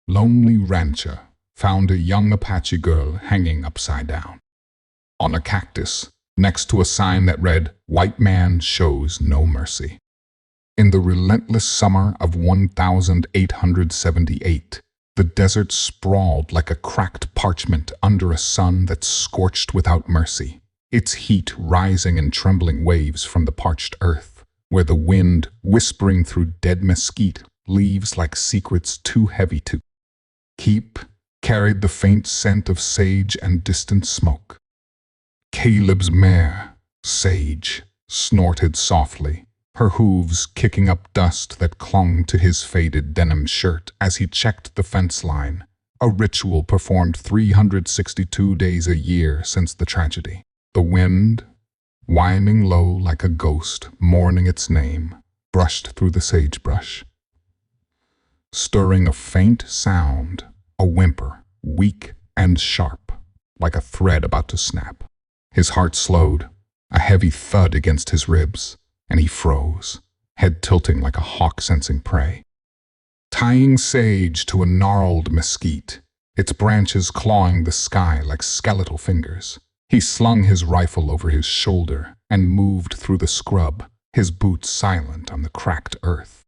lonely rancher found a young Apache girl hanging upside down on a cactus next to a sign that read, "White man shows no mercy." In the relentless summer of 1878, the desert sprawled like a cracked parchment under a sun that scorched without mercy, its heat rising in trembling waves from the parched earth, where the wind, whispering through dead mesquite leaves like secrets too heavy to keep, carried the faint scent of sage and distant smoke. Caleb's mare, Sage, snorted softly, her hooves kicking up dust that clung to his faded denim shirt as he checked the fence line, a ritual performed 362 days a year since the tragedy. The wind, whining low like a ghost mourning its name, brushed through the sagebrush, stirring a faint sound, a whimper, weak and sharp, like a thread about to snap. His heart slowed, a heavy thud against his ribs, and he froze, head tilting like a hawk sensing prey. Tying Sage to a gnarled mesquite, its branches clawing the sky like skeletal fingers, he slung his rifle over his shoulder and moved through the scrub, his boots silent on the cracked earth.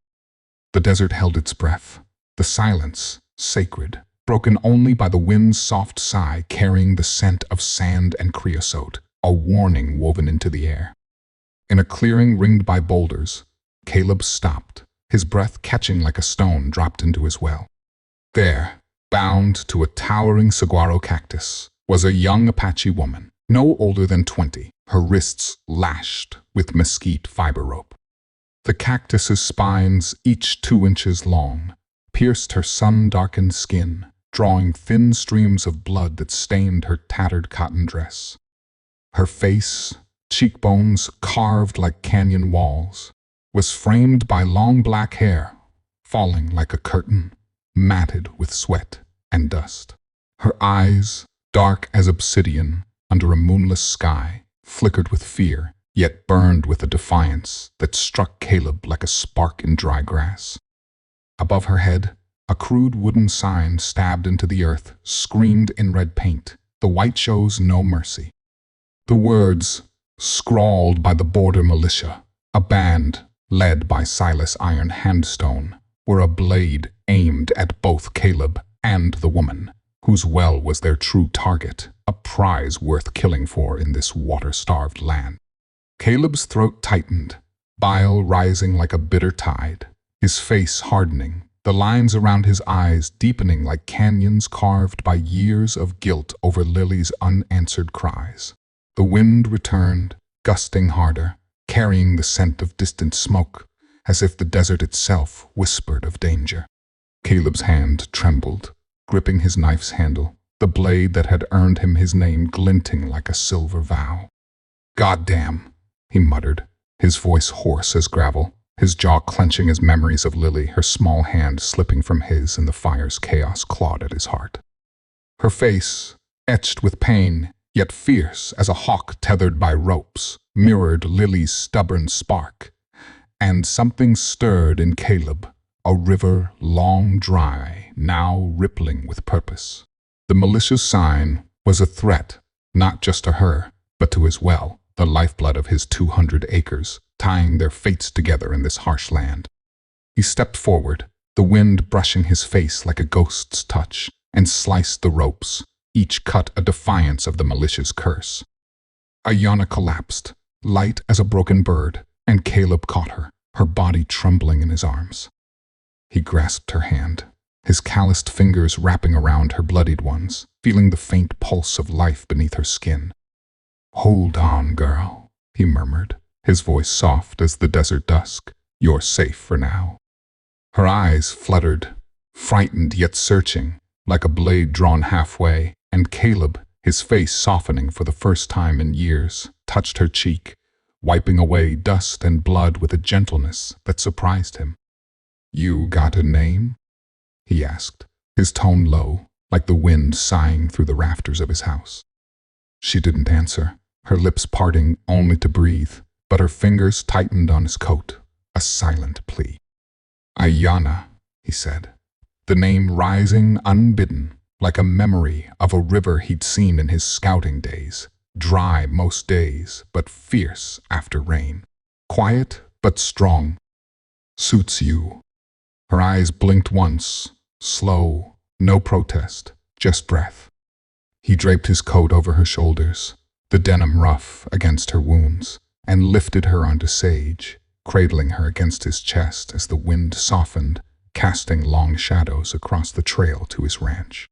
The desert held its breath, the silence sacred, broken only by the wind's soft sigh carrying the scent of sand and creosote, a warning woven into the air. In a clearing ringed by boulders, Caleb stopped, his breath catching like a stone dropped into his well. There, bound to a towering saguaro cactus, was a young Apache woman, no older than 20, her wrists lashed with mesquite fiber rope. The cactus's spines, each 2 inches long, pierced her sun-darkened skin, drawing thin streams of blood that stained her tattered cotton dress. Her face, cheekbones carved like canyon walls, was framed by long black hair, falling like a curtain, matted with sweat and dust. Her eyes, dark as obsidian under a moonless sky, flickered with fear, yet burned with a defiance that struck Caleb like a spark in dry grass. Above her head, a crude wooden sign stabbed into the earth screamed in red paint, "The white shows no mercy." The words, scrawled by the border militia, a band led by Silas Iron Handstone, were a blade aimed at both Caleb and the woman, whose well was their true target, a prize worth killing for in this water-starved land. Caleb's throat tightened, bile rising like a bitter tide, his face hardening, the lines around his eyes deepening like canyons carved by years of guilt over Lily's unanswered cries. The wind returned, gusting harder, carrying the scent of distant smoke, as if the desert itself whispered of danger. Caleb's hand trembled, gripping his knife's handle, the blade that had earned him his name glinting like a silver vow. "Goddamn," he muttered, his voice hoarse as gravel, his jaw clenching as memories of Lily, her small hand slipping from his and the fire's chaos clawed at his heart. Her face, etched with pain, yet fierce as a hawk tethered by ropes, mirrored Lily's stubborn spark, and something stirred in Caleb, a river long dry, now rippling with purpose. The militia's sign was a threat, not just to her, but to his well, the lifeblood of his 200 acres, tying their fates together in this harsh land. He stepped forward, the wind brushing his face like a ghost's touch, and sliced the ropes, each cut a defiance of the militia's curse. Ayanna collapsed, light as a broken bird, and Caleb caught her, her body trembling in his arms. He grasped her hand, his calloused fingers wrapping around her bloodied ones, feeling the faint pulse of life beneath her skin. "Hold on, girl," he murmured, his voice soft as the desert dusk. "You're safe for now." Her eyes fluttered, frightened yet searching, like a blade drawn halfway, and Caleb, his face softening for the first time in years, touched her cheek, wiping away dust and blood with a gentleness that surprised him. "You got a name?" he asked, his tone low, like the wind sighing through the rafters of his house. She didn't answer, her lips parting only to breathe, but her fingers tightened on his coat, a silent plea. "Ayanna," he said. the name rising unbidden, like a memory of a river he'd seen in his scouting days, dry most days, but fierce after rain. Quiet, but strong. Suits you. Her eyes blinked once, slow, no protest, just breath. He draped his coat over her shoulders, the denim rough against her wounds, and lifted her onto sage, cradling her against his chest as the wind softened, casting long shadows across the trail to his ranch.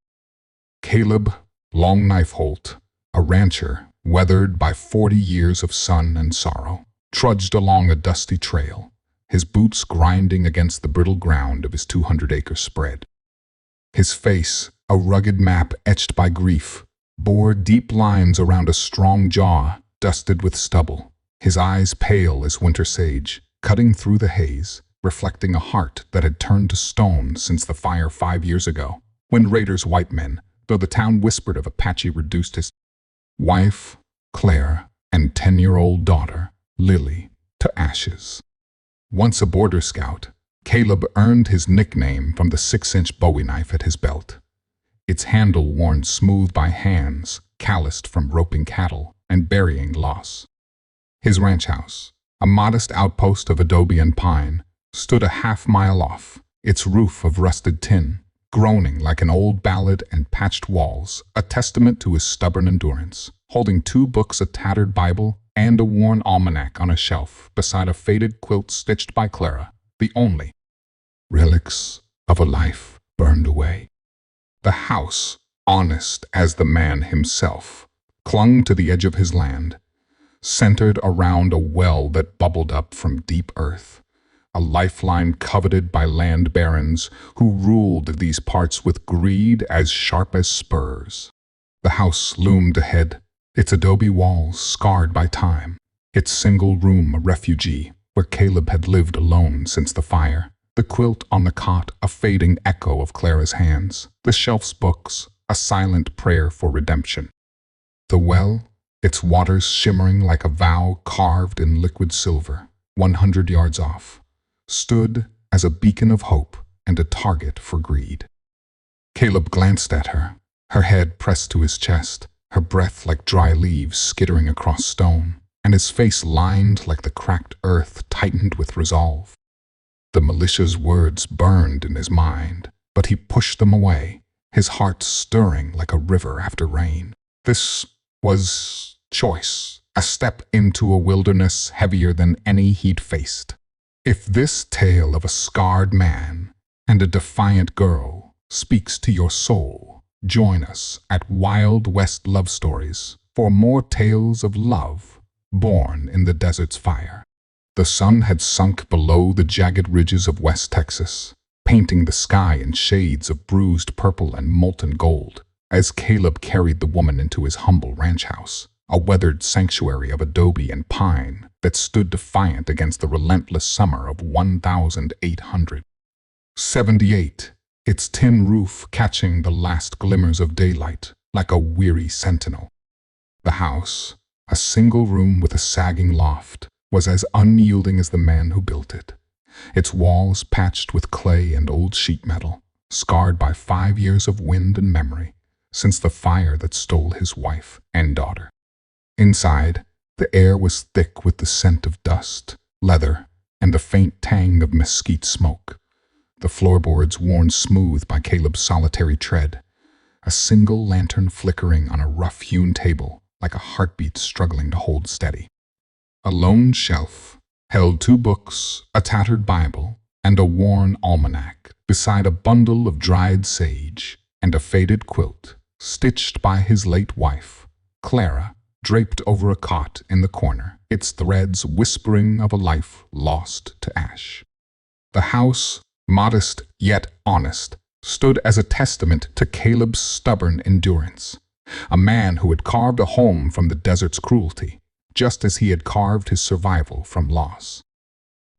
Caleb Long Knife Holt, a rancher weathered by 40 years of sun and sorrow, trudged along a dusty trail, his boots grinding against the brittle ground of his 200-acre spread. His face, a rugged map etched by grief, bore deep lines around a strong jaw dusted with stubble, his eyes pale as winter sage, cutting through the haze, reflecting a heart that had turned to stone since the fire 5 years ago, when raiders white men, though the town whispered of Apache, reduced his wife, Claire, and 10-year-old daughter, Lily, to ashes. Once a border scout, Caleb earned his nickname from the 6-inch Bowie knife at his belt, its handle worn smooth by hands calloused from roping cattle and burying loss. His ranch house, a modest outpost of adobe and pine, stood a half-mile off, its roof of rusted tin, groaning like an old ballad, and patched walls, a testament to his stubborn endurance, holding 2 books, a tattered Bible, and a worn almanac on a shelf beside a faded quilt stitched by Clara, the only relics of a life burned away. The house, honest as the man himself, clung to the edge of his land, centered around a well that bubbled up from deep earth, a lifeline coveted by land barons who ruled these parts with greed as sharp as spurs. The house loomed ahead, its adobe walls scarred by time, its single room a refugee where Caleb had lived alone since the fire, the quilt on the cot a fading echo of Clara's hands, the shelf's books a silent prayer for redemption. The well, its waters shimmering like a vow carved in liquid silver, 100 yards off, stood as a beacon of hope and a target for greed. Caleb glanced at her, her head pressed to his chest, her breath like dry leaves skittering across stone, and his face lined like the cracked earth tightened with resolve. The militia's words burned in his mind, but he pushed them away, his heart stirring like a river after rain. This was choice, a step into a wilderness heavier than any he'd faced. If this tale of a scarred man and a defiant girl speaks to your soul, join us at Wild West Love Stories for more tales of love born in the desert's fire. The sun had sunk below the jagged ridges of West Texas, painting the sky in shades of bruised purple and molten gold, as Caleb carried the woman into his humble ranch house, a weathered sanctuary of adobe and pine that stood defiant against the relentless summer of 1878, its tin roof catching the last glimmers of daylight like a weary sentinel. The house, a single room with a sagging loft, was as unyielding as the man who built it, its walls patched with clay and old sheet metal, scarred by 5 years of wind and memory, since the fire that stole his wife and daughter. Inside, the air was thick with the scent of dust, leather, and the faint tang of mesquite smoke. The floorboards worn smooth by Caleb's solitary tread, a single lantern flickering on a rough-hewn table like a heartbeat struggling to hold steady. A lone shelf held 2 books, a tattered Bible, and a worn almanac, beside a bundle of dried sage and a faded quilt, stitched by his late wife, Clara, draped over a cot in the corner, its threads whispering of a life lost to ash. The house, modest yet honest, stood as a testament to Caleb's stubborn endurance, a man who had carved a home from the desert's cruelty, just as he had carved his survival from loss.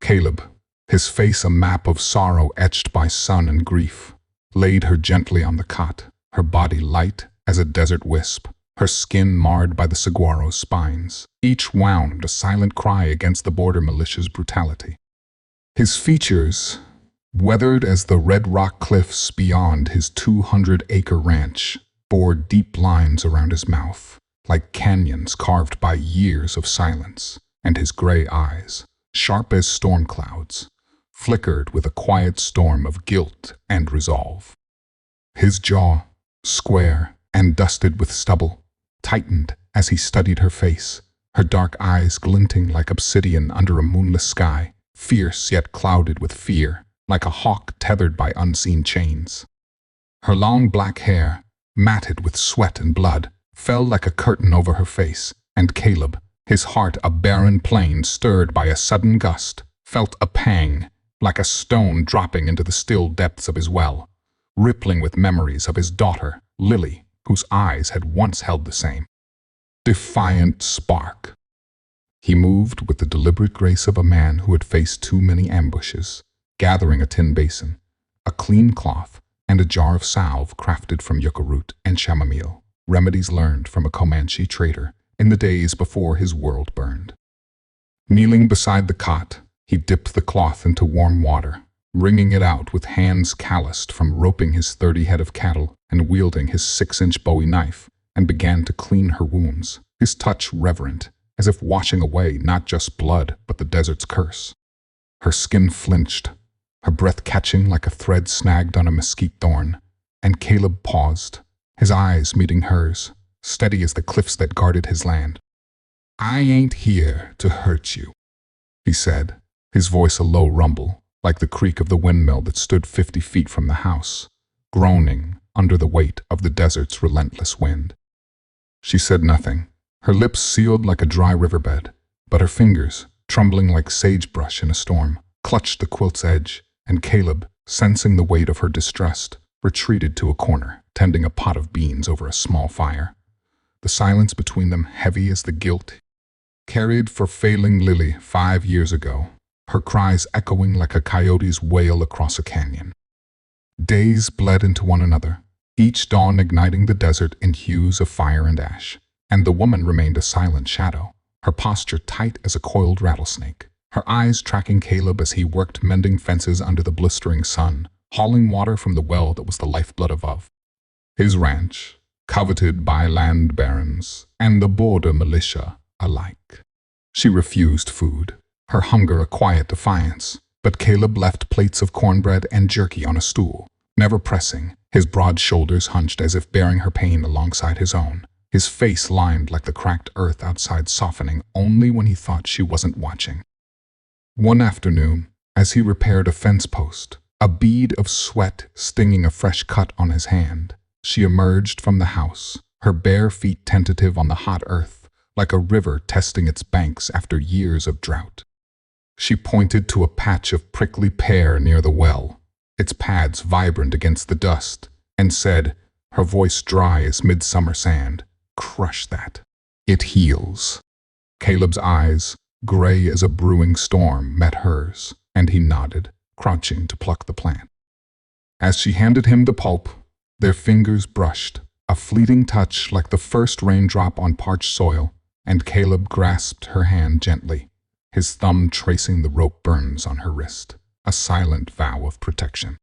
Caleb, his face a map of sorrow etched by sun and grief, laid her gently on the cot, her body light as a desert wisp, her skin marred by the saguaro's spines, each wound a silent cry against the border militia's brutality. His features, weathered as the red rock cliffs beyond his 200-acre ranch, bore deep lines around his mouth, like canyons carved by years of silence, and his gray eyes, sharp as storm clouds, flickered with a quiet storm of guilt and resolve. His jaw, square and dusted with stubble, tightened as he studied her face, her dark eyes glinting like obsidian under a moonless sky, fierce yet clouded with fear, like a hawk tethered by unseen chains. Her long black hair, matted with sweat and blood, fell like a curtain over her face, and Caleb, his heart a barren plain stirred by a sudden gust, felt a pang, like a stone dropping into the still depths of his well, rippling with memories of his daughter, Lily, whose eyes had once held the same defiant spark. He moved with the deliberate grace of a man who had faced too many ambushes, gathering a tin basin, a clean cloth, and a jar of salve crafted from yucca root and chamomile, remedies learned from a Comanche trader in the days before his world burned. Kneeling beside the cot, he dipped the cloth into warm water, wringing it out with hands calloused from roping his 30 head of cattle and wielding his 6-inch Bowie knife, and began to clean her wounds, his touch reverent, as if washing away not just blood but the desert's curse. Her skin flinched, her breath catching like a thread snagged on a mesquite thorn, and Caleb paused, his eyes meeting hers, steady as the cliffs that guarded his land. "I ain't here to hurt you," he said, his voice a low rumble, like the creak of the windmill that stood 50 feet from the house, groaning under the weight of the desert's relentless wind. She said nothing, her lips sealed like a dry riverbed, but her fingers, trembling like sagebrush in a storm, clutched the quilt's edge, and Caleb, sensing the weight of her distrust, retreated to a corner, tending a pot of beans over a small fire. The silence between them heavy as the guilt carried for failing Lily 5 years ago, her cries echoing like a coyote's wail across a canyon. Days bled into one another, each dawn igniting the desert in hues of fire and ash, and the woman remained a silent shadow, her posture tight as a coiled rattlesnake, her eyes tracking Caleb as he worked mending fences under the blistering sun, hauling water from the well that was the lifeblood above. His ranch, coveted by land barons and the border militia alike. She refused food, her hunger a quiet defiance, but Caleb left plates of cornbread and jerky on a stool, never pressing, his broad shoulders hunched as if bearing her pain alongside his own, his face lined like the cracked earth outside softening only when he thought she wasn't watching. One afternoon, as he repaired a fence post, a bead of sweat stinging a fresh cut on his hand, she emerged from the house, her bare feet tentative on the hot earth, like a river testing its banks after years of drought. She pointed to a patch of prickly pear near the well, its pads vibrant against the dust, and said, her voice dry as midsummer sand, "Crush that. It heals." Caleb's eyes, gray as a brewing storm, met hers, and he nodded, crouching to pluck the plant. As she handed him the pulp, their fingers brushed, a fleeting touch like the first raindrop on parched soil, and Caleb grasped her hand gently, his thumb tracing the rope burns on her wrist, a silent vow of protection.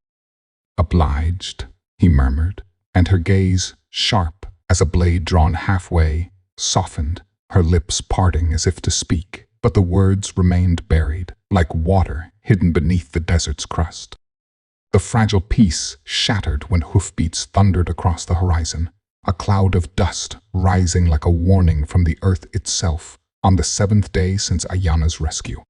"Obliged," he murmured, and her gaze, sharp as a blade drawn halfway, softened, her lips parting as if to speak, but the words remained buried, like water hidden beneath the desert's crust. The fragile peace shattered when hoofbeats thundered across the horizon, a cloud of dust rising like a warning from the earth itself on the 7th day since Ayana's rescue.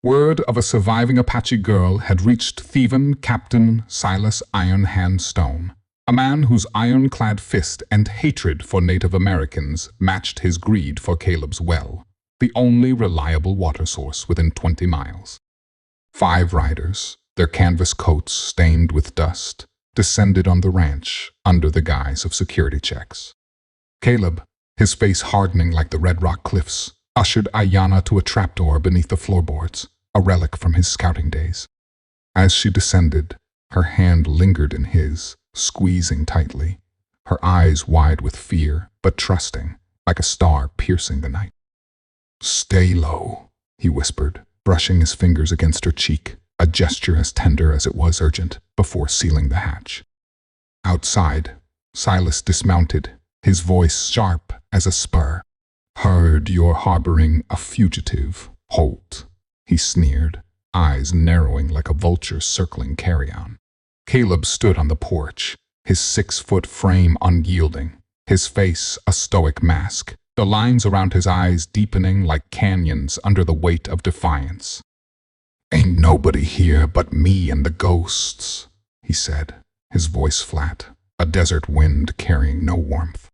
Word of a surviving Apache girl had reached Thevan Captain Silas Iron Hand Stone, a man whose ironclad fist and hatred for Native Americans matched his greed for Caleb's well, the only reliable water source within 20 miles. 5 riders, their canvas coats stained with dust, descended on the ranch under the guise of security checks. Caleb, his face hardening like the red rock cliffs, ushered Ayana to a trapdoor beneath the floorboards, a relic from his scouting days. As she descended, her hand lingered in his, squeezing tightly, her eyes wide with fear but trusting, like a star piercing the night. "Stay low," he whispered, brushing his fingers against her cheek, a gesture as tender as it was urgent, before sealing the hatch. Outside, Silas dismounted, his voice sharp as a spur. "Heard you're harboring a fugitive, Holt," he sneered, eyes narrowing like a vulture circling carrion. Caleb stood on the porch, his 6-foot frame unyielding, his face a stoic mask, the lines around his eyes deepening like canyons under the weight of defiance. "Ain't nobody here but me and the ghosts," he said, his voice flat, a desert wind carrying no warmth.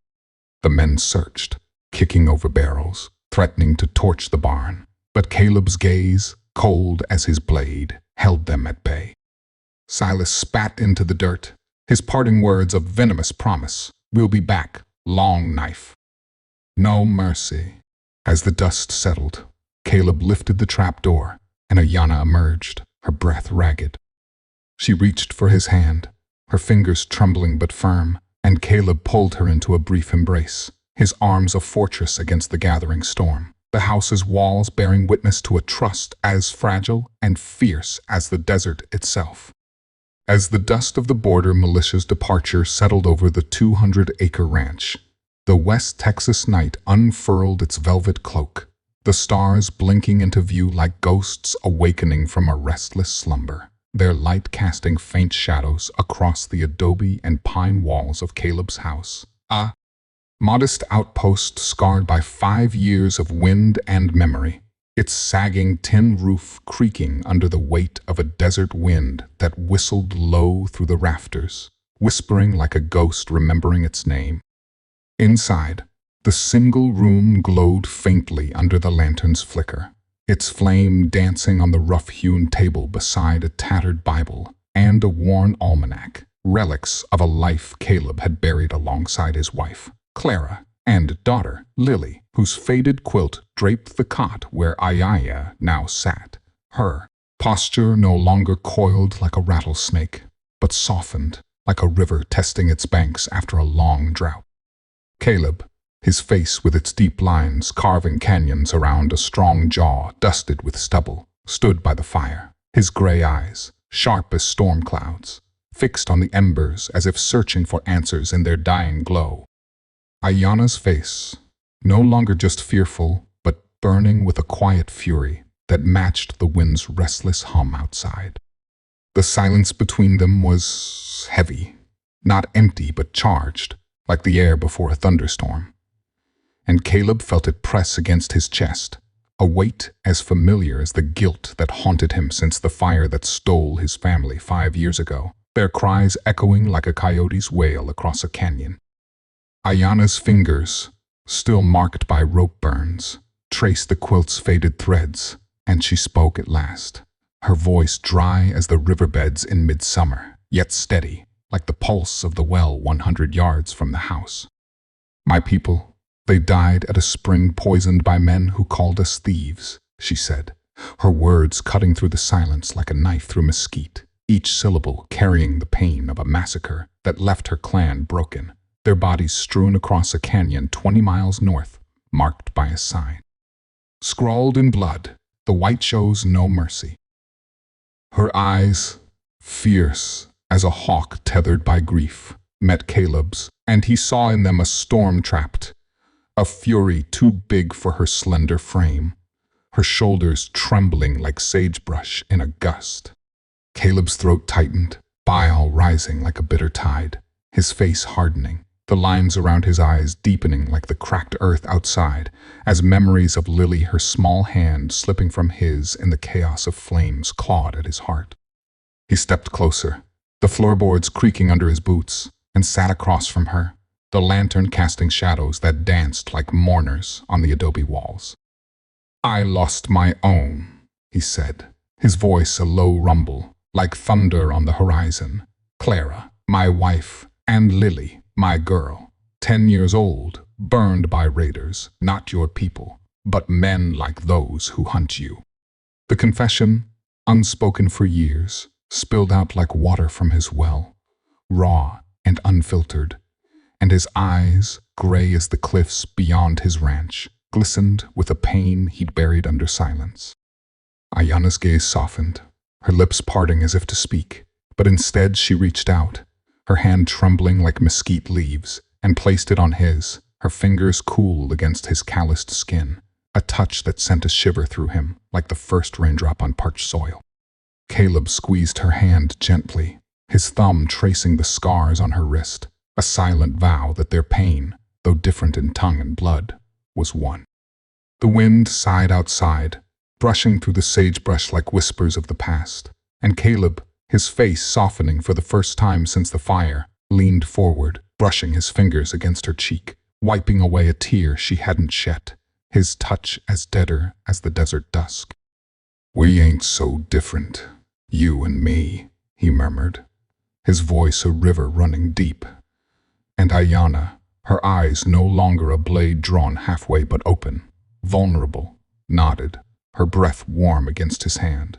The men searched, kicking over barrels, threatening to torch the barn, but Caleb's gaze, cold as his blade, held them at bay. Silas spat into the dirt, his parting words of venomous promise. "We'll be back, long knife. No mercy." As the dust settled, Caleb lifted the trap door, and Ayanna emerged, her breath ragged. She reached for his hand, her fingers trembling but firm, and Caleb pulled her into a brief embrace, his arms a fortress against the gathering storm, the house's walls bearing witness to a trust as fragile and fierce as the desert itself. As the dust of the border militia's departure settled over the 200-acre ranch, the West Texas night unfurled its velvet cloak, the stars blinking into view like ghosts awakening from a restless slumber, their light casting faint shadows across the adobe and pine walls of Caleb's house, a modest outpost scarred by 5 years of wind and memory, its sagging tin roof creaking under the weight of a desert wind that whistled low through the rafters, whispering like a ghost remembering its name. Inside, the single room glowed faintly under the lantern's flicker, its flame dancing on the rough-hewn table beside a tattered Bible and a worn almanac, relics of a life Caleb had buried alongside his wife, Clara, and daughter, Lily, whose faded quilt draped the cot where Ayaya now sat, her posture no longer coiled like a rattlesnake, but softened like a river testing its banks after a long drought. Caleb, his face with its deep lines carving canyons around a strong jaw dusted with stubble, stood by the fire, his gray eyes, sharp as storm clouds, fixed on the embers as if searching for answers in their dying glow. Ayanna's face, no longer just fearful, but burning with a quiet fury that matched the wind's restless hum outside. The silence between them was heavy, not empty but charged, like the air before a thunderstorm. And Caleb felt it press against his chest, a weight as familiar as the guilt that haunted him since the fire that stole his family 5 years ago, their cries echoing like a coyote's wail across a canyon. Ayanna's fingers, still marked by rope burns, traced the quilt's faded threads, and she spoke at last, her voice dry as the riverbeds in midsummer, yet steady, like the pulse of the well 100 yards from the house. "My people, they died at a spring poisoned by men who called us thieves," she said, her words cutting through the silence like a knife through mesquite, each syllable carrying the pain of a massacre that left her clan broken, their bodies strewn across a canyon 20 miles north, marked by a sign. Scrawled in blood, the white shows no mercy. Her eyes, fierce as a hawk tethered by grief, met Caleb's, and he saw in them a storm trapped, a fury too big for her slender frame, her shoulders trembling like sagebrush in a gust. Caleb's throat tightened, bile rising like a bitter tide, his face hardening, the lines around his eyes deepening like the cracked earth outside, as memories of Lily, her small hand slipping from his in the chaos of flames, clawed at his heart. He stepped closer, the floorboards creaking under his boots, and sat across from her, the lantern casting shadows that danced like mourners on the adobe walls. "I lost my own," he said, his voice a low rumble, like thunder on the horizon. "Clara, my wife, and Lily, my girl, 10 years old, burned by raiders, not your people, but men like those who hunt you." The confession, unspoken for years, spilled out like water from his well, raw and unfiltered, and his eyes, gray as the cliffs beyond his ranch, glistened with a pain he'd buried under silence. Ayanna's gaze softened, her lips parting as if to speak, but instead she reached out, her hand trembling like mesquite leaves, and placed it on his, her fingers cool against his calloused skin, a touch that sent a shiver through him like the first raindrop on parched soil. Caleb squeezed her hand gently, his thumb tracing the scars on her wrist, a silent vow that their pain, though different in tongue and blood, was one. The wind sighed outside, brushing through the sagebrush like whispers of the past, and Caleb, his face softening for the first time since the fire, leaned forward, brushing his fingers against her cheek, wiping away a tear she hadn't shed, his touch as deader as the desert dusk. "We ain't so different, you and me," he murmured, his voice a river running deep. And Ayanna, her eyes no longer a blade drawn halfway but open, vulnerable, nodded, her breath warm against his hand.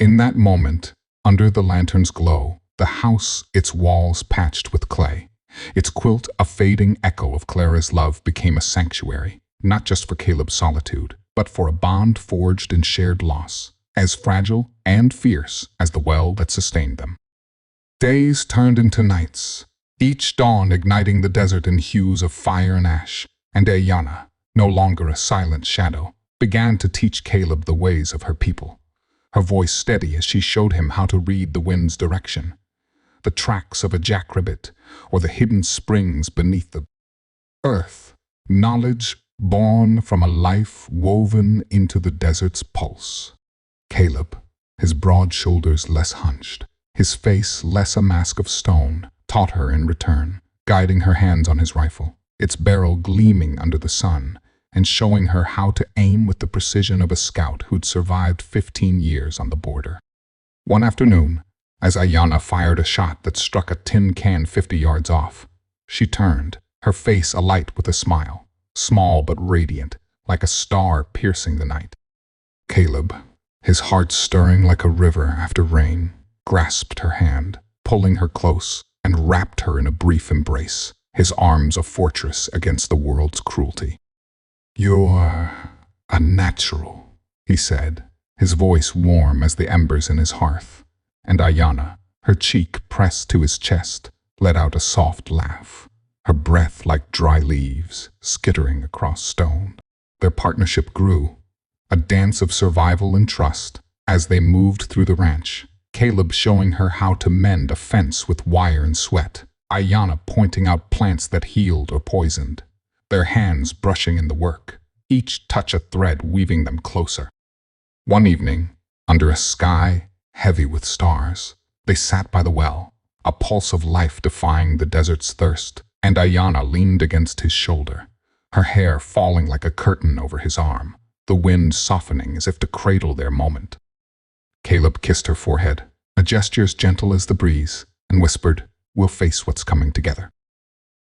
In that moment, under the lantern's glow, the house, its walls patched with clay, its quilt a fading echo of Clara's love, became a sanctuary, not just for Caleb's solitude, but for a bond forged in shared loss, as fragile and fierce as the well that sustained them. Days turned into nights, each dawn igniting the desert in hues of fire and ash, and Ayanna, no longer a silent shadow, began to teach Caleb the ways of her people, her voice steady as she showed him how to read the wind's direction, the tracks of a jackrabbit, or the hidden springs beneath the earth, knowledge born from a life woven into the desert's pulse. Caleb, his broad shoulders less hunched, his face less a mask of stone, taught her in return, guiding her hands on his rifle, its barrel gleaming under the sun, and showing her how to aim with the precision of a scout who'd survived 15 years on the border. One afternoon, as Ayanna fired a shot that struck a tin can 50 yards off, she turned, her face alight with a smile, small but radiant, like a star piercing the night. Caleb, his heart stirring like a river after rain, grasped her hand, pulling her close, and wrapped her in a brief embrace, his arms a fortress against the world's cruelty. "You're a natural," he said, his voice warm as the embers in his hearth, and Ayanna, her cheek pressed to his chest, let out a soft laugh, her breath like dry leaves skittering across stone. Their partnership grew, a dance of survival and trust, as they moved through the ranch, Caleb showing her how to mend a fence with wire and sweat, Ayanna pointing out plants that healed or poisoned, their hands brushing in the work, each touch a thread weaving them closer. One evening, under a sky heavy with stars, they sat by the well, a pulse of life defying the desert's thirst, and Ayanna leaned against his shoulder, her hair falling like a curtain over his arm, the wind softening as if to cradle their moment. Caleb kissed her forehead, a gesture as gentle as the breeze, and whispered, "We'll face what's coming together."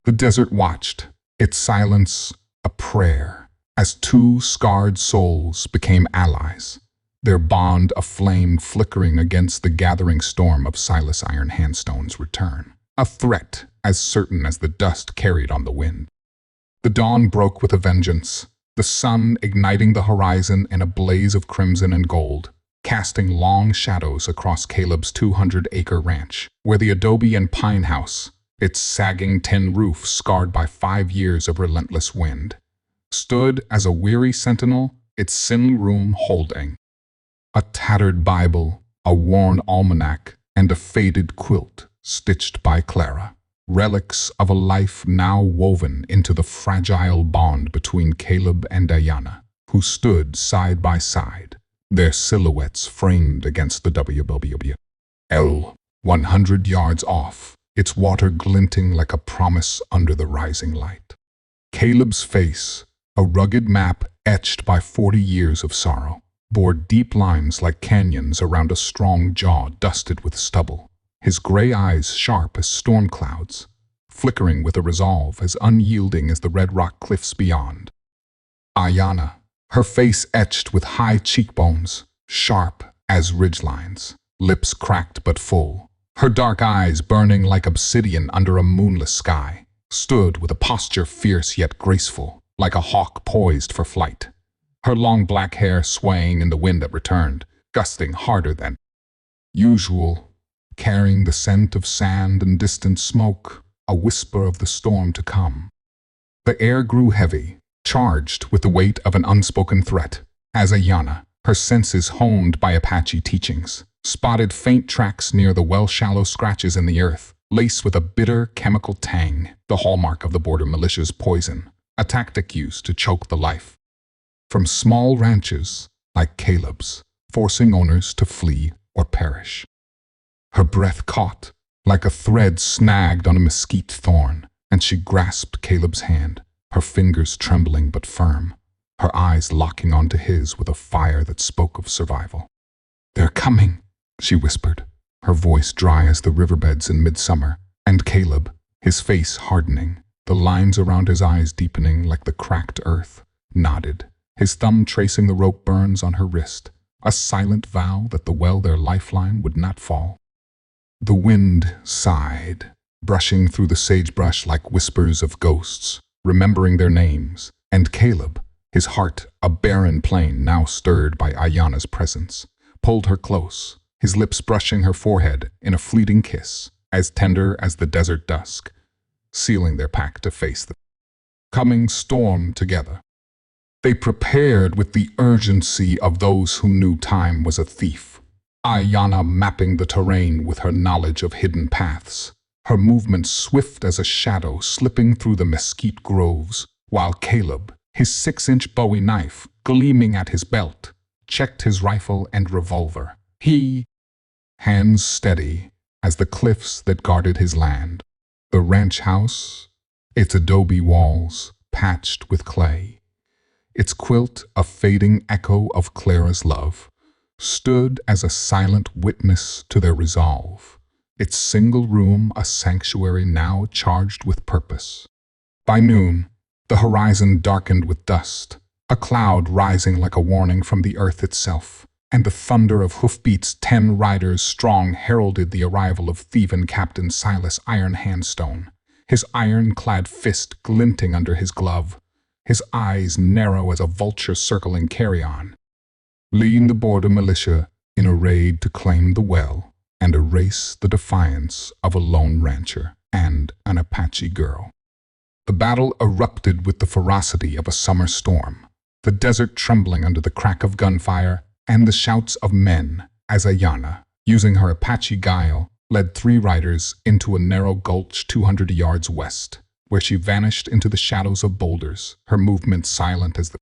The desert watched, its silence a prayer, as two scarred souls became allies, their bond a flame flickering against the gathering storm of Silas Iron Handstone's return, a threat as certain as the dust carried on the wind. The dawn broke with a vengeance, the sun igniting the horizon in a blaze of crimson and gold, casting long shadows across Caleb's 200-acre ranch, where the adobe and pine house, its sagging tin roof scarred by 5 years of relentless wind, stood as a weary sentinel, its sin room holding a tattered Bible, a worn almanac, and a faded quilt stitched by Clara, relics of a life now woven into the fragile bond between Caleb and Ayanna, who stood side by side, their silhouettes framed against the WWL, 100 yards off, its water glinting like a promise under the rising light. Caleb's face, a rugged map etched by 40 years of sorrow, bore deep lines like canyons around a strong jaw dusted with stubble, his gray eyes sharp as storm clouds, flickering with a resolve as unyielding as the red rock cliffs beyond. Ayanna, her face etched with high cheekbones, sharp as ridgelines, lips cracked but full, her dark eyes burning like obsidian under a moonless sky, stood with a posture fierce yet graceful, like a hawk poised for flight, her long black hair swaying in the wind that returned, gusting harder than usual, carrying the scent of sand and distant smoke, a whisper of the storm to come. The air grew heavy, charged with the weight of an unspoken threat, as Ayanna, her senses honed by Apache teachings, spotted faint tracks near the well-shallow scratches in the earth, laced with a bitter chemical tang, the hallmark of the border militia's poison, a tactic used to choke the life from small ranches like Caleb's, forcing owners to flee or perish. Her breath caught, like a thread snagged on a mesquite thorn, and she grasped Caleb's hand, her fingers trembling but firm, her eyes locking onto his with a fire that spoke of survival. "They're coming," she whispered, her voice dry as the riverbeds in midsummer, and Caleb, his face hardening, the lines around his eyes deepening like the cracked earth, nodded, his thumb tracing the rope burns on her wrist, a silent vow that the well their lifeline would not fall. The wind sighed, brushing through the sagebrush like whispers of ghosts, remembering their names, and Caleb, his heart a barren plain now stirred by Ayanna's presence, pulled her close, his lips brushing her forehead in a fleeting kiss, as tender as the desert dusk, sealing their pact to face the coming storm together. They prepared with the urgency of those who knew time was a thief, Ayanna mapping the terrain with her knowledge of hidden paths, her movements swift as a shadow slipping through the mesquite groves, while Caleb, his 6-inch Bowie knife gleaming at his belt, checked his rifle and revolver. He, hands steady as the cliffs that guarded his land. The ranch house, its adobe walls patched with clay, its quilt a fading echo of Clara's love, stood as a silent witness to their resolve, its single room a sanctuary now charged with purpose. By noon, the horizon darkened with dust, a cloud rising like a warning from the earth itself, and the thunder of hoofbeats 10 riders strong heralded the arrival of thieving Captain Silas Iron Handstone, his iron-clad fist glinting under his glove, his eyes narrow as a vulture circling carrion, leading the border militia in a raid to claim the well and erase the defiance of a lone rancher and an Apache girl. The battle erupted with the ferocity of a summer storm, the desert trembling under the crack of gunfire and the shouts of men as Ayanna, using her Apache guile, led 3 riders into a narrow gulch 200 yards west, where she vanished into the shadows of boulders, her movements silent as the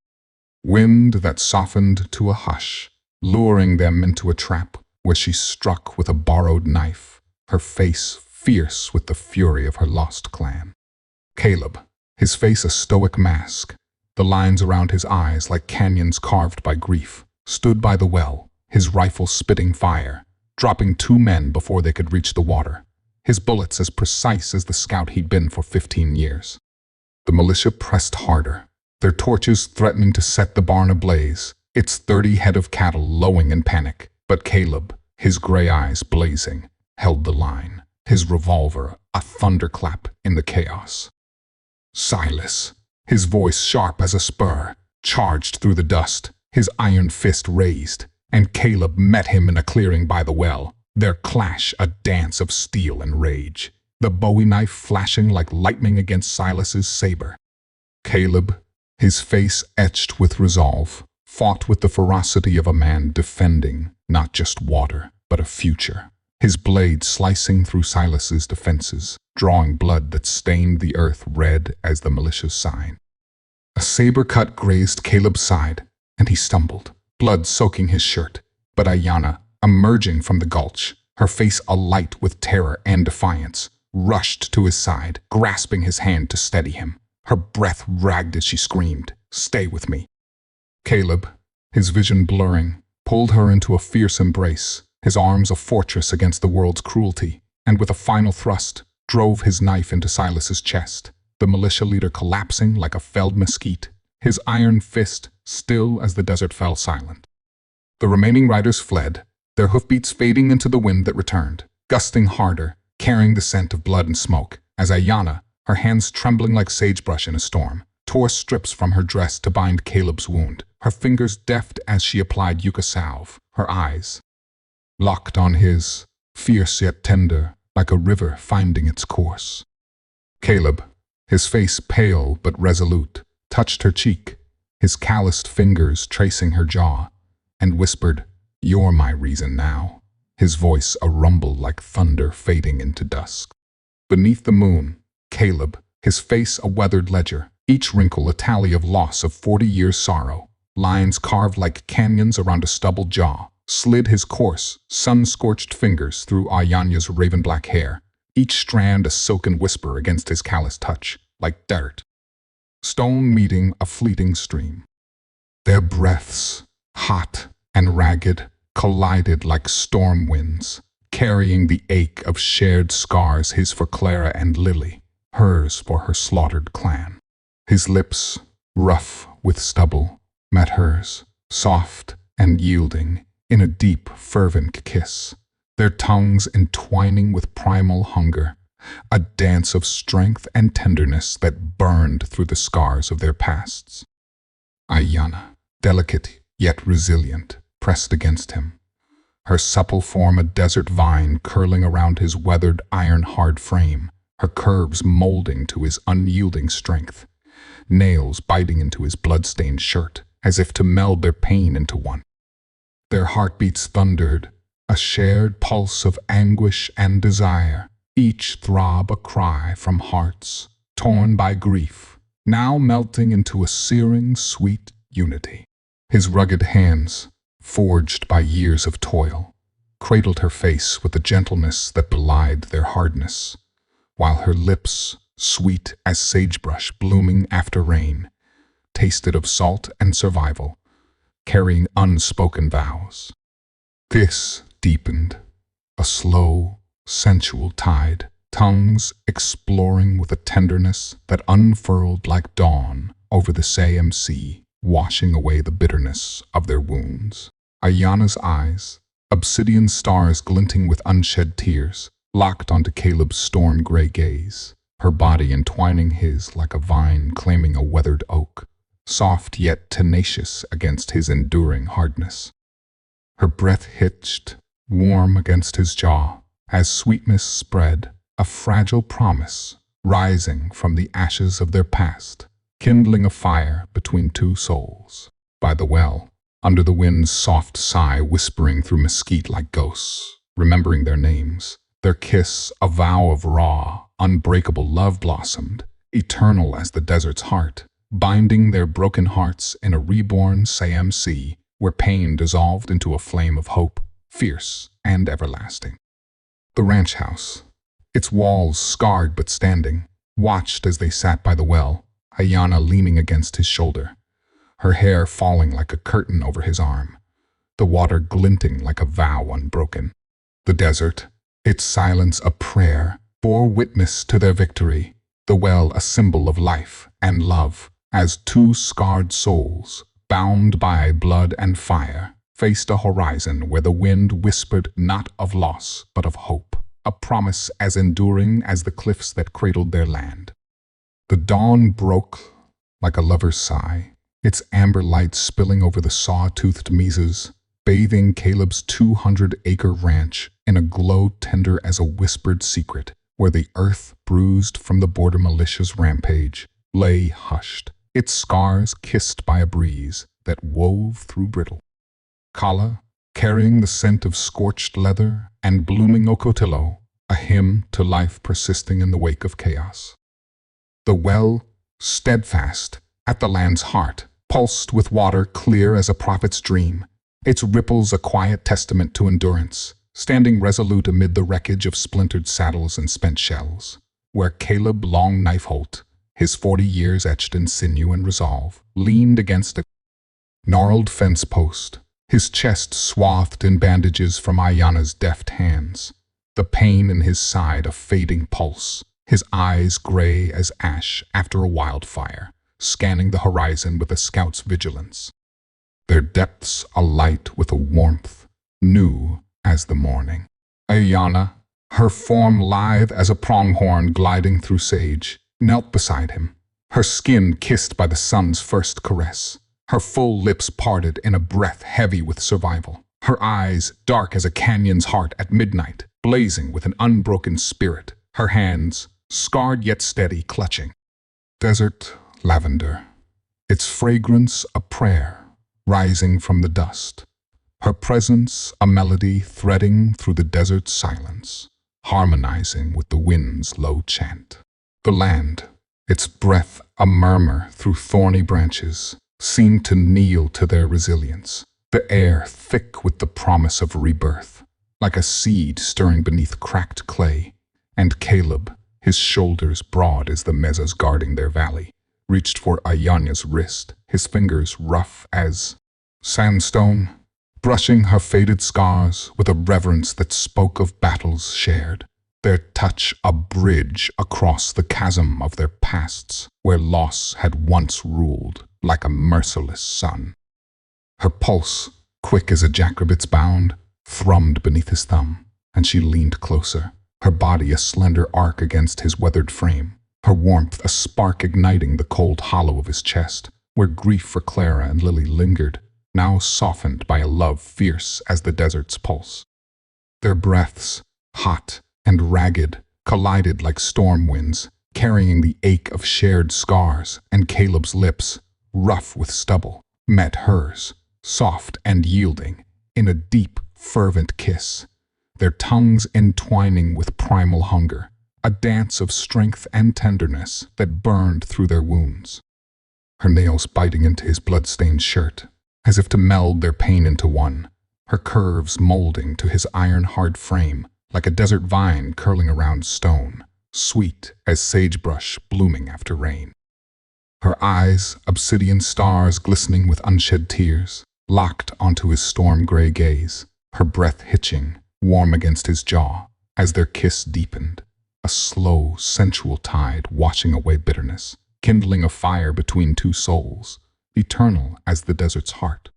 wind that softened to a hush, luring them into a trap where she struck with a borrowed knife, her face fierce with the fury of her lost clan. Caleb, his face a stoic mask, the lines around his eyes like canyons carved by grief, stood by the well, his rifle spitting fire, dropping 2 men before they could reach the water, his bullets as precise as the scout he'd been for 15 years. The militia pressed harder, their torches threatening to set the barn ablaze, its 30 head of cattle lowing in panic, but Caleb, his gray eyes blazing, held the line, his revolver a thunderclap in the chaos. Silas, his voice sharp as a spur, charged through the dust, his iron fist raised, and Caleb met him in a clearing by the well, their clash a dance of steel and rage, the Bowie knife flashing like lightning against Silas's saber. Caleb, his face etched with resolve, fought with the ferocity of a man defending not just water, but a future, his blade slicing through Silas's defenses, drawing blood that stained the earth red as the militia's sign. A saber cut grazed Caleb's side, and he stumbled, blood soaking his shirt, but Ayanna, emerging from the gulch, her face alight with terror and defiance, rushed to his side, grasping his hand to steady him. Her breath ragged as she screamed, "Stay with me." Caleb, his vision blurring, pulled her into a fierce embrace, his arms a fortress against the world's cruelty, and with a final thrust, drove his knife into Silas's chest, the militia leader collapsing like a felled mesquite, his iron fist still as the desert fell silent. The remaining riders fled, their hoofbeats fading into the wind that returned, gusting harder, carrying the scent of blood and smoke, as Ayanna, her hands trembling like sagebrush in a storm, tore strips from her dress to bind Caleb's wound, her fingers deft as she applied yucca salve, her eyes locked on his, fierce yet tender, like a river finding its course. Caleb, his face pale but resolute, touched her cheek, his calloused fingers tracing her jaw, and whispered, "You're my reason now," his voice a rumble like thunder fading into dusk. Beneath the moon, Caleb, his face a weathered ledger, each wrinkle a tally of loss of 40 years' sorrow, lines carved like canyons around a stubbled jaw, slid his coarse, sun-scorched fingers through Ayanya's raven-black hair, each strand a silken whisper against his callous touch, like dirt. Stone meeting a fleeting stream. Their breaths, hot and ragged, collided like storm winds, carrying the ache of shared scars, his for Clara and Lily, hers for her slaughtered clan. His lips, rough with stubble, met hers, soft and yielding, in a deep, fervent kiss, their tongues entwining with primal hunger, a dance of strength and tenderness that burned through the scars of their pasts. Ayana, delicate yet resilient, pressed against him, her supple form a desert vine curling around his weathered, iron-hard frame, her curves molding to his unyielding strength, nails biting into his blood-stained shirt, as if to meld their pain into one. Their heartbeats thundered, a shared pulse of anguish and desire, each throb a cry from hearts torn by grief, now melting into a searing, sweet unity. His rugged hands, forged by years of toil, cradled her face with a gentleness that belied their hardness, while her lips, sweet as sagebrush blooming after rain, tasted of salt and survival, carrying unspoken vows. This deepened, a slow, sensual tide, tongues exploring with a tenderness that unfurled like dawn over the Siam Sea, washing away the bitterness of their wounds. Ayana's eyes, obsidian stars glinting with unshed tears, locked onto Caleb's storm-gray gaze, her body entwining his like a vine claiming a weathered oak, soft yet tenacious against his enduring hardness. Her breath hitched, warm against his jaw, as sweetness spread, a fragile promise, rising from the ashes of their past, kindling a fire between two souls. By the well, under the wind's soft sigh whispering through mesquite like ghosts, remembering their names, their kiss a vow of raw, unbreakable love blossomed, eternal as the desert's heart, binding their broken hearts in a reborn Siam Sea, where pain dissolved into a flame of hope, fierce and everlasting. The ranch house, its walls scarred but standing, watched as they sat by the well, Ayana leaning against his shoulder, her hair falling like a curtain over his arm, the water glinting like a vow unbroken. The desert, its silence a prayer, bore witness to their victory, the well a symbol of life and love, as two scarred souls, bound by blood and fire, faced a horizon where the wind whispered not of loss but of hope, a promise as enduring as the cliffs that cradled their land. The dawn broke like a lover's sigh, its amber light spilling over the saw-toothed mesas, bathing Caleb's 200-acre ranch in a glow tender as a whispered secret, where the earth, bruised from the border militia's rampage, lay hushed, its scars kissed by a breeze that wove through brittle. Kala, carrying the scent of scorched leather and blooming ocotillo, a hymn to life persisting in the wake of chaos. The well, steadfast, at the land's heart, pulsed with water clear as a prophet's dream, its ripples a quiet testament to endurance, standing resolute amid the wreckage of splintered saddles and spent shells, where Caleb Long Knife Holt, his 40 years etched in sinew and resolve, leaned against a gnarled fence post, his chest swathed in bandages from Ayana's deft hands, the pain in his side a fading pulse, his eyes gray as ash after a wildfire, scanning the horizon with a scout's vigilance, their depths alight with a warmth new as the morning. Ayana, her form lithe as a pronghorn gliding through sage, knelt beside him, her skin kissed by the sun's first caress, her full lips parted in a breath heavy with survival, Her eyes, dark as a canyon's heart at midnight, blazing with an unbroken spirit. Her hands, scarred yet steady, clutching. Desert lavender, its fragrance a prayer, rising from the dust. Her presence a melody threading through the desert's silence, harmonizing with the wind's low chant. The land, its breath a murmur through thorny branches, seemed to kneel to their resilience. The air thick with the promise of rebirth, like a seed stirring beneath cracked clay. And Caleb, his shoulders broad as the mesas guarding their valley, reached for Ayanna's wrist, his fingers rough as sandstone, brushing her faded scars with a reverence that spoke of battles shared, their touch a bridge across the chasm of their pasts, where loss had once ruled like a merciless sun. Her pulse, quick as a jackrabbit's bound, thrummed beneath his thumb, and she leaned closer, her body a slender arc against his weathered frame, her warmth a spark igniting the cold hollow of his chest, where grief for Clara and Lily lingered, now softened by a love fierce as the desert's pulse. Their breaths, hot and ragged, collided like storm winds, carrying the ache of shared scars, and Caleb's lips, rough with stubble, met hers, soft and yielding, in a deep, fervent kiss, their tongues entwining with primal hunger, a dance of strength and tenderness that burned through their wounds. Her nails biting into his blood-stained shirt, as if to meld their pain into one, her curves molding to his iron-hard frame, like a desert vine curling around stone, sweet as sagebrush blooming after rain. Her eyes, obsidian stars glistening with unshed tears, locked onto his storm-gray gaze, her breath hitching, warm against his jaw, as their kiss deepened, a slow, sensual tide washing away bitterness, kindling a fire between two souls, eternal as the desert's heart.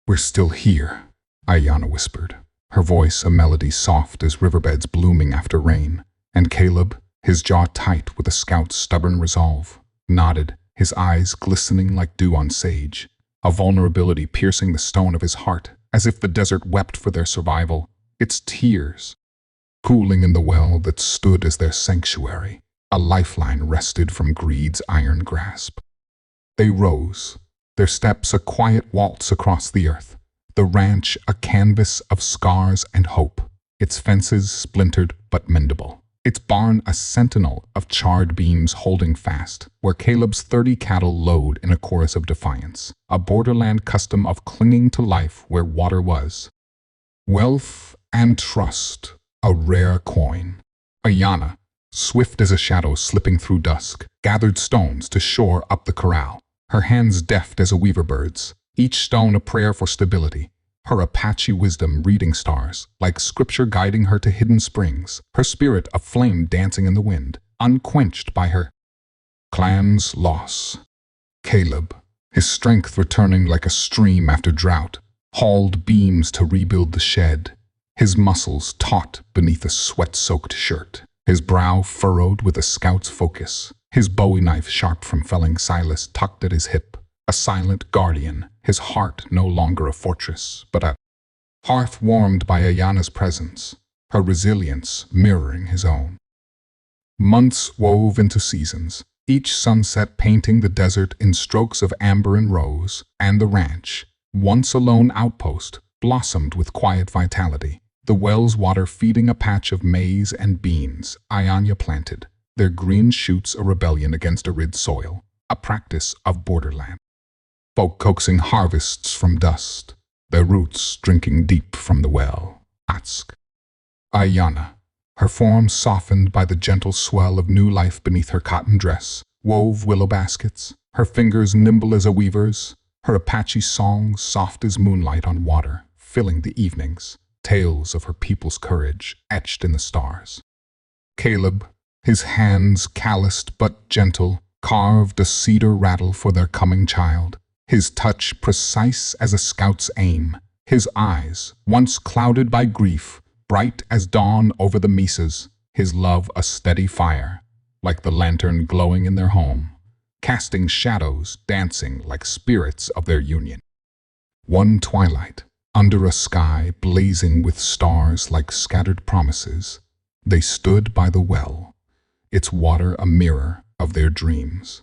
"We're still here," Ayanna whispered, her voice a melody soft as riverbeds blooming after rain, and Caleb, his jaw tight with a scout's stubborn resolve, nodded, his eyes glistening like dew on sage, a vulnerability piercing the stone of his heart, as if the desert wept for their survival, its tears cooling in the well that stood as their sanctuary, a lifeline wrested from greed's iron grasp. They rose, their steps a quiet waltz across the earth, the ranch a canvas of scars and hope, its fences splintered but mendable, its barn a sentinel of charred beams holding fast, where Caleb's 30 cattle lowed in a chorus of defiance, a borderland custom of clinging to life where water was. Wealth and trust, a rare coin. Ayanna, swift as a shadow slipping through dusk, gathered stones to shore up the corral, her hands deft as a weaver bird's, each stone a prayer for stability, her Apache wisdom reading stars, like scripture guiding her to hidden springs, her spirit a flame dancing in the wind, unquenched by her clan's loss. Caleb, his strength returning like a stream after drought, hauled beams to rebuild the shed, his muscles taut beneath a sweat-soaked shirt, his brow furrowed with a scout's focus, his bowie knife sharp from felling Silas tucked at his hip, a silent guardian, his heart no longer a fortress, but a hearth warmed by Ayanna's presence, her resilience mirroring his own. Months wove into seasons, each sunset painting the desert in strokes of amber and rose, and the ranch, once a lone outpost, blossomed with quiet vitality, the well's water feeding a patch of maize and beans Ayanna planted, their green shoots a rebellion against arid soil, a practice of borderland. Folk coaxing harvests from dust, their roots drinking deep from the well. Ask. Ayanna, her form softened by the gentle swell of new life beneath her cotton dress, wove willow baskets, her fingers nimble as a weaver's, her Apache song soft as moonlight on water, filling the evenings, tales of her people's courage etched in the stars. Caleb, his hands calloused but gentle, carved a cedar rattle for their coming child, his touch precise as a scout's aim, his eyes, once clouded by grief, bright as dawn over the mesas, his love a steady fire, like the lantern glowing in their home, casting shadows dancing like spirits of their union. One twilight, Under a sky blazing with stars like scattered promises, they stood by the well, its water a mirror of their dreams.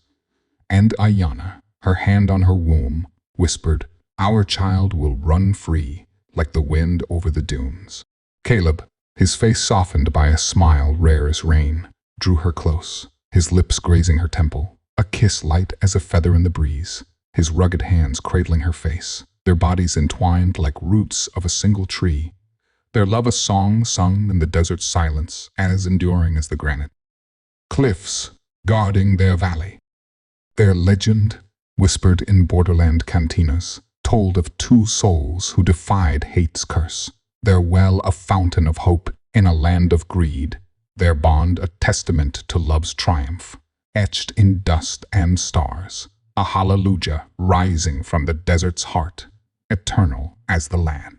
And Ayanna, her hand on her womb, whispered, "Our child will run free like the wind over the dunes." Caleb, his face softened by a smile rare as rain, drew her close, his lips grazing her temple, a kiss light as a feather in the breeze, his rugged hands cradling her face, their bodies entwined like roots of a single tree, their love a song sung in the desert silence as enduring as the granite cliffs guarding their valley. Their legend, whispered in borderland cantinas, told of two souls who defied hate's curse, their well a fountain of hope in a land of greed, their bond a testament to love's triumph, etched in dust and stars, a hallelujah rising from the desert's heart, eternal as the land.